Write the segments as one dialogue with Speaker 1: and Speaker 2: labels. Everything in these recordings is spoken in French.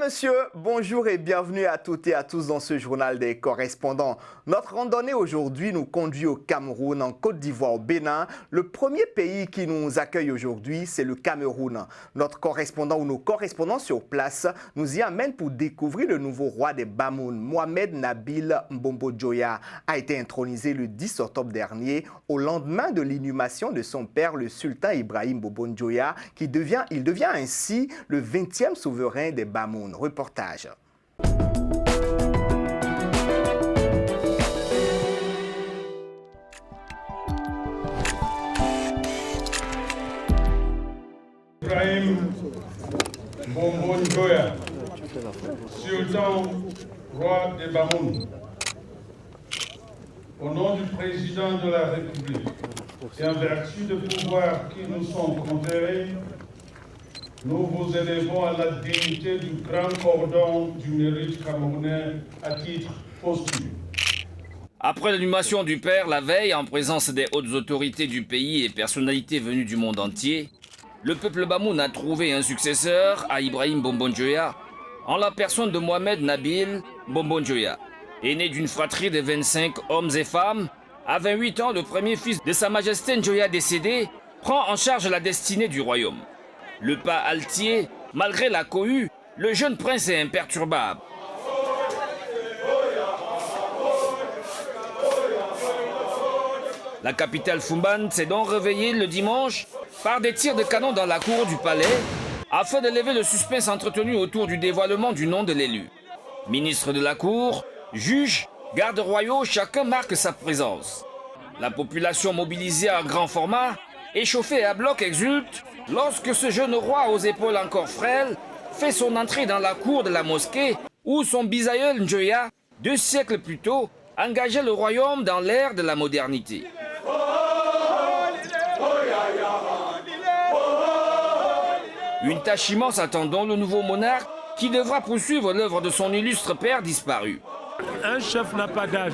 Speaker 1: messieurs, bonjour et bienvenue à toutes et à tous dans ce journal des correspondants. Notre randonnée aujourd'hui nous conduit au Cameroun, en Côte d'Ivoire, au Bénin. Le premier pays qui nous accueille aujourd'hui, c'est le Cameroun. Notre correspondant ou nos correspondants sur place nous y amènent pour découvrir le nouveau roi des Bamoun. Mohamed Nabil Mbombo Djoya a été intronisé le 10 octobre dernier au lendemain de l'inhumation de son père, le sultan Ibrahim Bobo Djoya, il devient ainsi le 20e souverain des Bamoun. Reportage.
Speaker 2: Ibrahim Bobo Djoya, sultan roi des Bamoun, au nom du président de la République et en vertu de pouvoirs qui nous sont conférés, nous vous élevons à la dignité du grand cordon du mérite camerounais à titre posthume.
Speaker 3: Après l'inhumation du père la veille, en présence des hautes autorités du pays et personnalités venues du monde entier, le peuple Bamoun a trouvé un successeur à Ibrahim Bobo Djoya, en la personne de Mohamed Nabil Bobo Djoya. Aîné d'une fratrie de 25 hommes et femmes, à 28 ans, le premier fils de Sa Majesté Djoya décédé prend en charge la destinée du royaume. Le pas altier, malgré la cohue, le jeune prince est imperturbable. La capitale Fumban s'est donc réveillée le dimanche par des tirs de canon dans la cour du palais afin de lever le suspense entretenu autour du dévoilement du nom de l'élu. Ministre de la cour, juges, gardes royaux, chacun marque sa présence. La population mobilisée en grand format, échauffée à bloc, exulte lorsque ce jeune roi aux épaules encore frêles fait son entrée dans la cour de la mosquée où son bisaïeul Djoya, 2 siècles plus tôt, engageait le royaume dans l'ère de la modernité. Une tâche immense attend donc le nouveau monarque qui devra poursuivre l'œuvre de son illustre père disparu.
Speaker 4: Un chef n'a pas d'âge.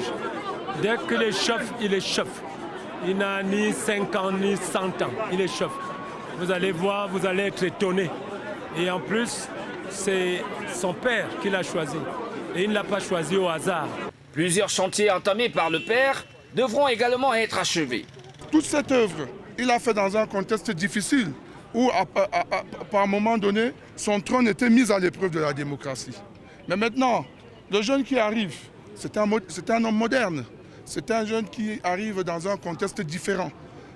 Speaker 4: Dès qu'il est chef, il est chef. Il n'a ni 5 ans ni 100 ans, il est chef. Vous allez voir, vous allez être étonné. Et en plus, c'est son père qui l'a choisi. Et il ne l'a pas choisi au hasard.
Speaker 3: Plusieurs chantiers entamés par le père devront également être achevés.
Speaker 5: Toute cette œuvre, il l'a fait dans un contexte difficile où, par un moment donné, son trône était mis à l'épreuve de la démocratie. Mais maintenant, le jeune qui arrive, c'est un homme moderne. C'est un jeune qui arrive dans un contexte différent,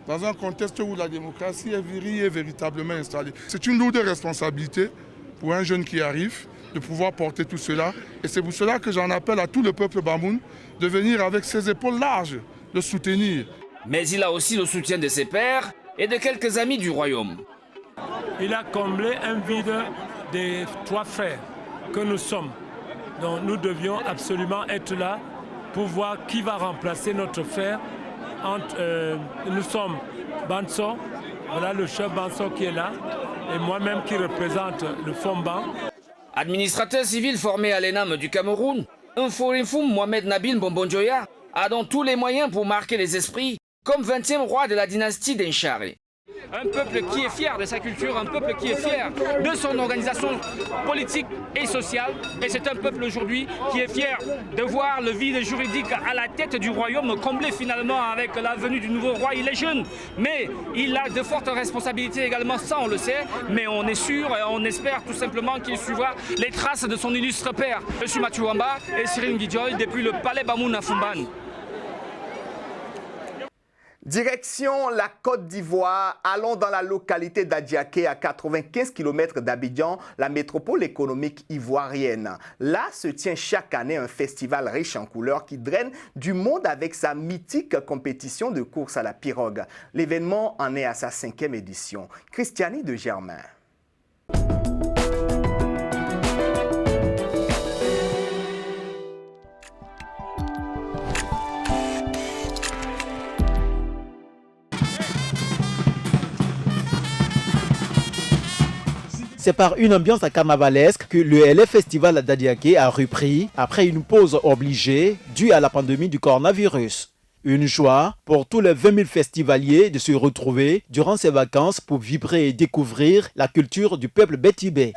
Speaker 5: dans un contexte où la démocratie est véritablement installée. C'est une lourde responsabilité pour un jeune qui arrive de pouvoir porter tout cela. Et c'est pour cela que j'en appelle à tout le peuple Bamoun de venir avec ses épaules larges, de soutenir.
Speaker 3: Mais il a aussi le soutien de ses pairs et de quelques amis du royaume.
Speaker 4: Il a comblé un vide des 3 frères que nous sommes. Donc nous devions absolument être là pour voir qui va remplacer notre frère. Nous sommes Banso, voilà le chef Banso qui est là, et moi-même qui représente le Fomban.
Speaker 3: Administrateur civil formé à l'ENAM du Cameroun, Nforinfoum Mohamed Nabil Bobo Djoya a donc tous les moyens pour marquer les esprits comme 20e roi de la dynastie d'Encharé.
Speaker 6: Un peuple qui est fier de sa culture, un peuple qui est fier de son organisation politique et sociale. Et c'est un peuple aujourd'hui qui est fier de voir le vide juridique à la tête du royaume comblé finalement avec la venue du nouveau roi. Il est jeune, mais il a de fortes responsabilités également, ça on le sait. Mais on est sûr et on espère tout simplement qu'il suivra les traces de son illustre père. Je suis Mathieu Wamba et Cyril Nguidjoy depuis le palais Bamoun à Fumban.
Speaker 1: Direction la Côte d'Ivoire, allons dans la localité d'Adiaké à 95 km d'Abidjan, la métropole économique ivoirienne. Là se tient chaque année un festival riche en couleurs qui draine du monde avec sa mythique compétition de course à la pirogue. L'événement en est à sa 5e édition. Christiani de Germain.
Speaker 7: C'est par une ambiance carnavalesque que le LF Festival d'Adiaké a repris après une pause obligée due à la pandémie du coronavirus. Une joie pour tous les 20 000 festivaliers de se retrouver durant ces vacances pour vibrer et découvrir la culture du peuple bétibé.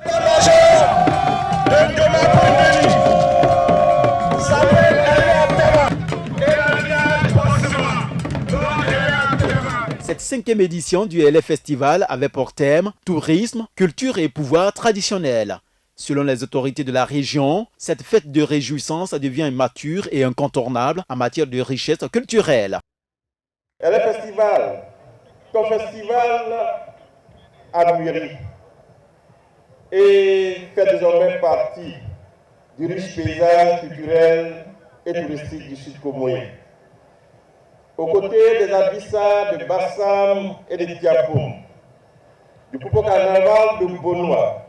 Speaker 7: Cette 5e édition du LF Festival avait pour thème tourisme, culture et pouvoir traditionnel. Selon les autorités de la région, cette fête de réjouissance devient mature et incontournable en matière de richesse culturelle.
Speaker 8: LF Festival, ton festival a mûri et fait désormais partie du riche paysage culturel et touristique du Sud Comoé. Aux côtés des Abissas de Bassam et de Diapoum, du Poupo Carnaval de Bonois,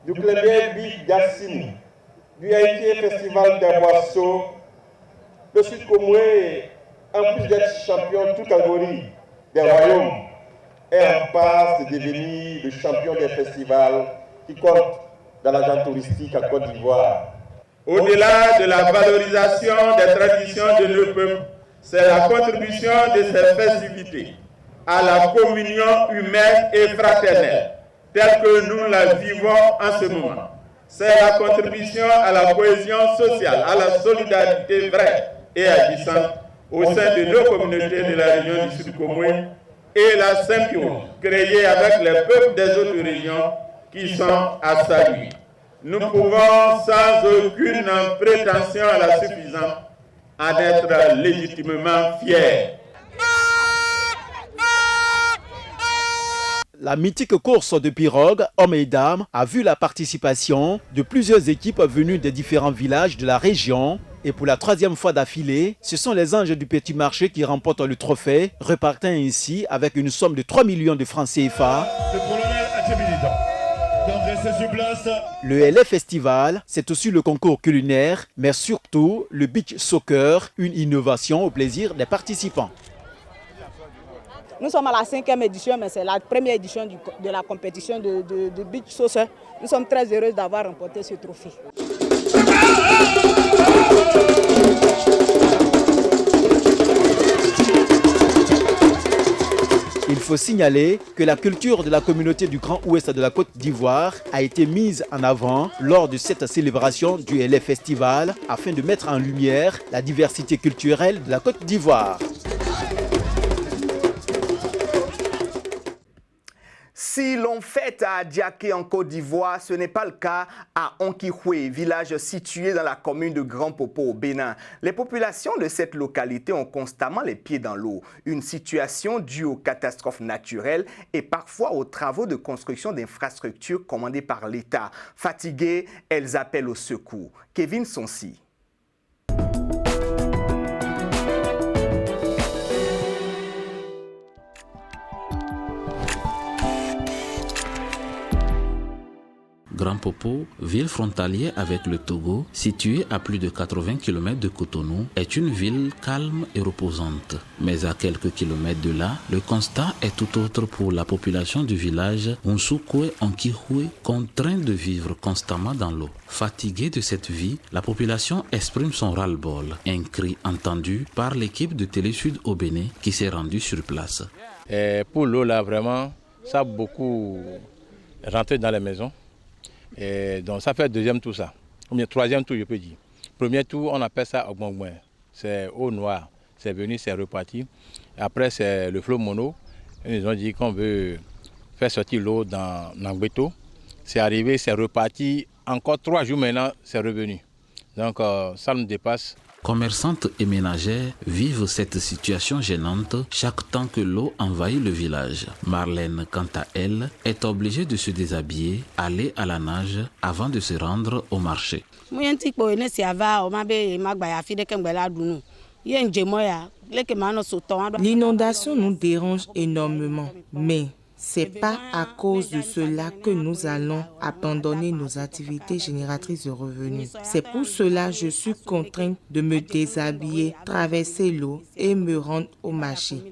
Speaker 8: du Clébé Big Gassini, du Haïti Festival d'Aboisseau, le Sud Comoé, en plus d'être champion de toute catégorie des royaumes, est en passe de devenir le champion des festivals qui compte dans l'agenda touristique en Côte d'Ivoire. Au-delà de la valorisation des traditions de nos peuples, c'est la contribution de ces festivités à la communion humaine et fraternelle, telle que nous la vivons en ce moment. C'est la contribution à la cohésion sociale, à la solidarité vraie et agissante au sein de nos communautés de la région du Sud Comoé et la symbiose créée avec les peuples des autres régions qui sont à saluer. Nous pouvons sans aucune prétention à la suffisance en être légitimement fiers.
Speaker 7: La mythique course de pirogue, hommes et dames, a vu la participation de plusieurs équipes venues des différents villages de la région. Et pour la 3e fois d'affilée, ce sont les Anges du Petit Marché qui remportent le trophée, repartant ainsi avec une somme de 3 millions de francs CFA.
Speaker 9: Le colonel Atchébinidan. Donc restez sur place.
Speaker 7: Le LF Festival, c'est aussi le concours culinaire, mais surtout le beach soccer, une innovation au plaisir des participants.
Speaker 10: Nous sommes à la 5e édition, mais c'est la première édition de la compétition de beach soccer. Nous sommes très heureux d'avoir remporté ce trophée.
Speaker 7: Il faut signaler que la culture de la communauté du Grand Ouest de la Côte d'Ivoire a été mise en avant lors de cette célébration du LF Festival afin de mettre en lumière la diversité culturelle de la Côte d'Ivoire.
Speaker 1: Si l'on fête à Diaké en Côte d'Ivoire, ce n'est pas le cas à Onkihwe, village situé dans la commune de Grand Popo au Bénin. Les populations de cette localité ont constamment les pieds dans l'eau. Une situation due aux catastrophes naturelles et parfois aux travaux de construction d'infrastructures commandés par l'État. Fatiguées, elles appellent au secours. Kevin Sonsi.
Speaker 11: Grand Popo, ville frontalière avec le Togo, située à plus de 80 km de Cotonou, est une ville calme et reposante. Mais à quelques kilomètres de là, le constat est tout autre pour la population du village Unsukwe Onkihwe, contrainte de vivre constamment dans l'eau. Fatiguée de cette vie, la population exprime son ras-le-bol, un cri entendu par l'équipe de Télé Sud au Bénin qui s'est rendue sur place.
Speaker 12: Et pour l'eau là, vraiment, ça a beaucoup rentré dans les maisons. Et donc ça fait le 2e tour ça, ou bien 3e tour je peux dire. Premier tour on appelle ça Ogbongwen, c'est eau noire, c'est venu, c'est reparti. Après c'est le flot mono, ils ont dit qu'on veut faire sortir l'eau dans Nangbeto. C'est arrivé, c'est reparti, encore 3 jours maintenant c'est revenu. Donc ça nous dépasse.
Speaker 11: Commerçantes et ménagères vivent cette situation gênante chaque temps que l'eau envahit le village. Marlène, quant à elle, est obligée de se déshabiller, aller à la nage avant de se rendre au marché.
Speaker 13: L'inondation nous dérange énormément, mais c'est pas à cause de cela que nous allons abandonner nos activités génératrices de revenus. C'est pour cela que je suis contrainte de me déshabiller, traverser l'eau et me rendre au marché.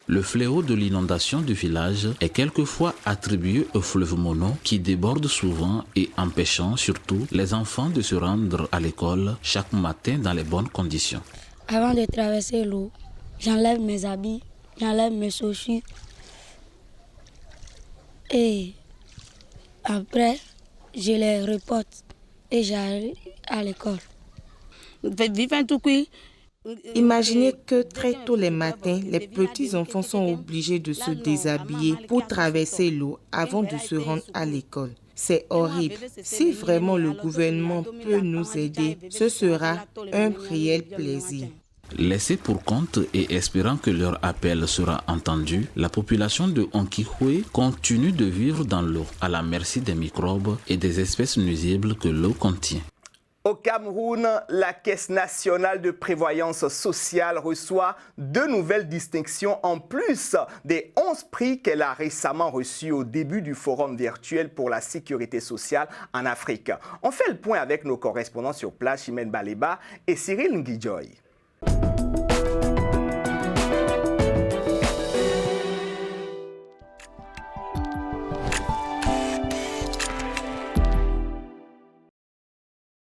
Speaker 11: Le fléau de l'inondation du village est quelquefois attribué au fleuve Mono qui déborde souvent et empêchant surtout les enfants de se rendre à l'école chaque matin dans les bonnes conditions.
Speaker 14: Avant de traverser l'eau, j'enlève mes habits, j'enlève mes chaussures. Et après, je les reporte et j'allais à l'école.
Speaker 13: Imaginez que très tôt les matins, les petits enfants sont obligés de se déshabiller pour traverser l'eau avant de se rendre à l'école. C'est horrible. Si vraiment le gouvernement peut nous aider, ce sera un réel plaisir.
Speaker 11: Laissés pour compte et espérant que leur appel sera entendu, la population de Onkihwe continue de vivre dans l'eau, à la merci des microbes et des espèces nuisibles que l'eau contient.
Speaker 1: Au Cameroun, la Caisse nationale de prévoyance sociale reçoit 2 nouvelles distinctions en plus des 11 prix qu'elle a récemment reçus au début du forum virtuel pour la sécurité sociale en Afrique. On fait le point avec nos correspondants sur place, Chimène Baleba et Cyril Nguidjoy.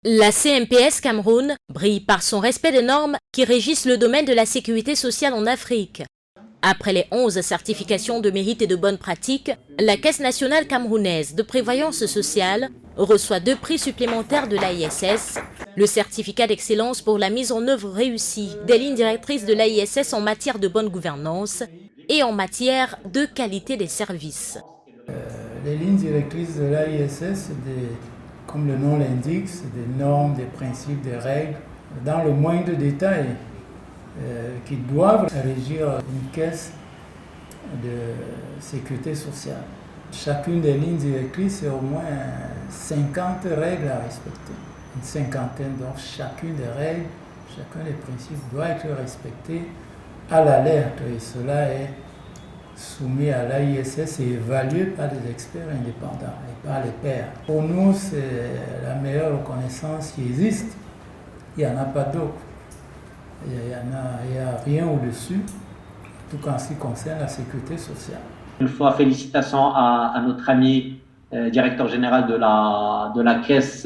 Speaker 15: La CNPS Cameroun brille par son respect des normes qui régissent le domaine de la sécurité sociale en Afrique. Après les 11 certifications de mérite et de bonnes pratiques, la Caisse nationale camerounaise de prévoyance sociale reçoit 2 prix supplémentaires de l'AISS, le certificat d'excellence pour la mise en œuvre réussie des lignes directrices de l'AISS en matière de bonne gouvernance et en matière de qualité des services.
Speaker 16: Les lignes directrices de l'AISS, comme le nom l'indique, c'est des normes, des principes, des règles, dans le moindre détail, qui doivent régir une caisse de sécurité sociale. Chacune des lignes directrices, c'est au moins 50 règles à respecter. Une cinquantaine, donc chacune des règles, chacun des principes doit être respecté à la lettre. Et cela est soumis à l'AISS et évalué par des experts indépendants et par les pairs. Pour nous, c'est la meilleure reconnaissance qui existe. Il n'y en a pas d'autre. Il n'y a rien au-dessus, tout en ce qui concerne la sécurité sociale.
Speaker 17: Une fois, félicitations à notre ami directeur général de la caisse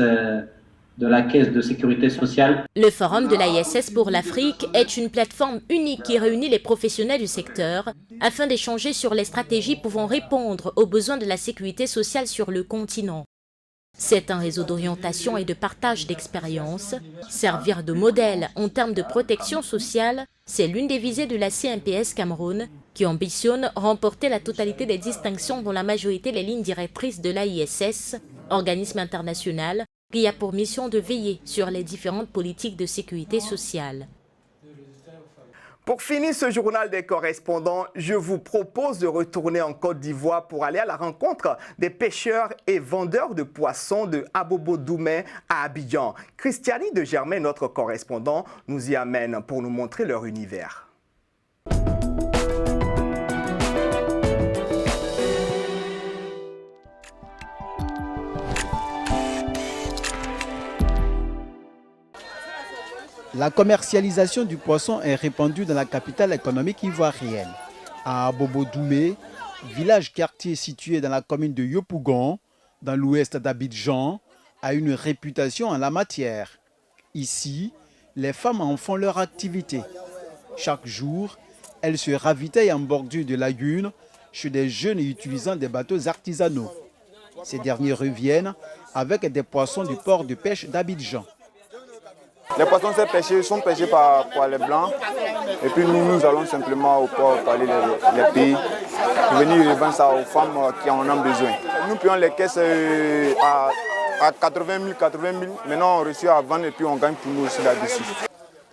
Speaker 17: de sécurité sociale.
Speaker 15: Le Forum de l'AISS pour l'Afrique est une plateforme unique qui réunit les professionnels du secteur afin d'échanger sur les stratégies pouvant répondre aux besoins de la sécurité sociale sur le continent. C'est un réseau d'orientation et de partage d'expériences. Servir de modèle en termes de protection sociale, c'est l'une des visées de la CNPS Cameroun qui ambitionne remporter la totalité des distinctions dont la majorité les lignes directrices de l'AISS, organisme international qui a pour mission de veiller sur les différentes politiques de sécurité sociale.
Speaker 1: Pour finir ce journal des correspondants, je vous propose de retourner en Côte d'Ivoire pour aller à la rencontre des pêcheurs et vendeurs de poissons de Abobo-Doumé à Abidjan. Christiani de Germain, notre correspondant, nous y amène pour nous montrer leur univers.
Speaker 7: La commercialisation du poisson est répandue dans la capitale économique ivoirienne. À Abobo-Doumé, village-quartier situé dans la commune de Yopougon, dans l'ouest d'Abidjan, a une réputation en la matière. Ici, les femmes en font leur activité. Chaque jour, elles se ravitaillent en bordure de lagune chez des jeunes utilisant des bateaux artisanaux. Ces derniers reviennent avec des poissons du port de pêche d'Abidjan.
Speaker 18: Les poissons sont pêchés par les Blancs et puis nous allons simplement au port pour aller les pays pour venir revendre ça aux femmes qui en ont besoin. Nous payons les caisses à 80 000. Maintenant on réussit à vendre et puis on gagne pour nous aussi là-dessus.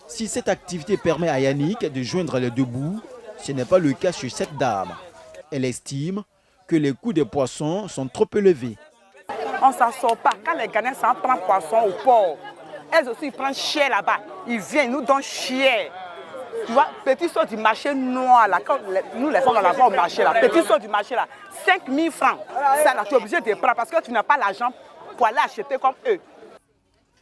Speaker 7: Si cette activité permet à Yannick de joindre les deux bouts, ce n'est pas le cas chez cette dame. Elle estime que les coûts des poissons sont trop élevés.
Speaker 10: On ne s'en sort pas. Quand les Ghanéens s'en prennent poisson au port, elles aussi ils prennent cher là-bas. Ils viennent, nous donnent cher. Tu vois, petit saut du marché noir, là, quand nous les femmes on la voit au marché, là, petit saut du marché, là, 5 000 francs. Ça, là, tu es obligé de prendre parce que tu n'as pas l'argent pour aller acheter comme eux.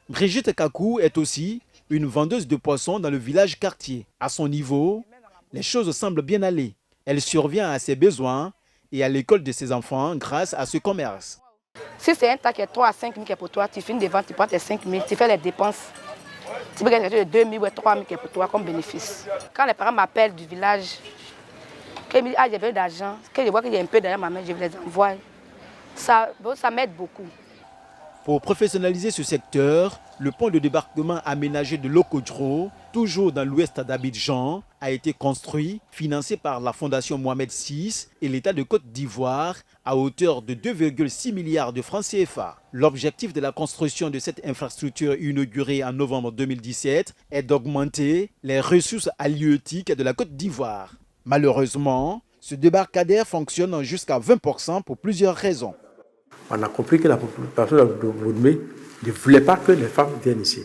Speaker 7: Brigitte Kakou est aussi une vendeuse de poissons dans le village quartier. À son niveau, les choses semblent bien aller. Elle survient à ses besoins et à l'école de ses enfants grâce à ce commerce.
Speaker 19: Si c'est un tas qui est 3 à 5 000 qui est pour toi, tu finis de vendre, tu prends tes 5 000, tu fais les dépenses. Tu peux gagner de 2 000 ou 3 000 qui est pour toi comme bénéfice. Quand les parents m'appellent du village, qu'ils me disent ah j'ai besoin d'argent, que je vois qu'il y a un peu derrière ma main, je les envoie. Ça m'aide beaucoup.
Speaker 7: Pour professionnaliser ce secteur, le pont de débarquement aménagé de Lokodro, toujours dans l'ouest d'Abidjan, a été construit, financé par la Fondation Mohamed VI et l'État de Côte d'Ivoire à hauteur de 2,6 milliards de francs CFA. L'objectif de la construction de cette infrastructure inaugurée en novembre 2017 est d'augmenter les ressources halieutiques de la Côte d'Ivoire. Malheureusement, ce débarcadère fonctionne jusqu'à 20% pour plusieurs raisons.
Speaker 20: On a compris que la population de Boudmé ne voulait pas que les femmes viennent ici.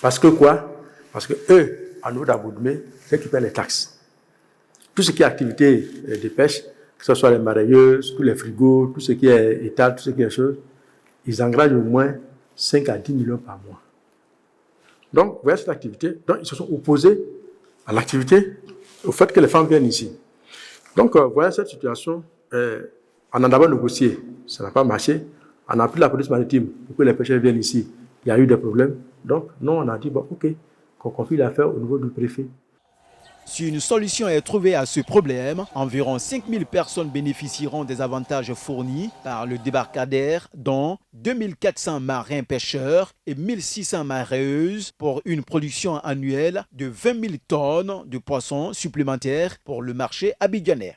Speaker 20: Parce que quoi? Parce que eux, en haut d'Aboudmé, c'est qui paient les taxes. Tout ce qui est activité de pêche, que ce soit les marailleuses, tous les frigos, tout ce qui est étal, tout ce qui est choses, ils engagent au moins 5 à 10 millions par mois. Donc, vous voyez cette activité, donc ils se sont opposés à l'activité, au fait que les femmes viennent ici. Donc, vous voyez cette situation, on a d'abord négocié, ça n'a pas marché. On a appelé la police maritime pour que les pêcheurs viennent ici. Il y a eu des problèmes. Donc, nous, on a dit, bon, OK, qu'on confie l'affaire au niveau du préfet.
Speaker 7: Si une solution est trouvée à ce problème, environ 5000 personnes bénéficieront des avantages fournis par le débarcadère, dont 2400 marins pêcheurs et 1600 mareyeuses pour une production annuelle de 20 000 tonnes de poissons supplémentaires pour le marché abidjanais.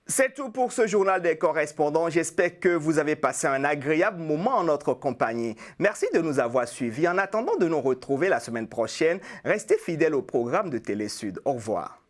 Speaker 1: C'est tout pour ce journal des correspondants. J'espère que vous avez passé un agréable moment en notre compagnie. Merci de nous avoir suivis. En attendant de nous retrouver la semaine prochaine, restez fidèles au programme de Télé Sud. Au revoir.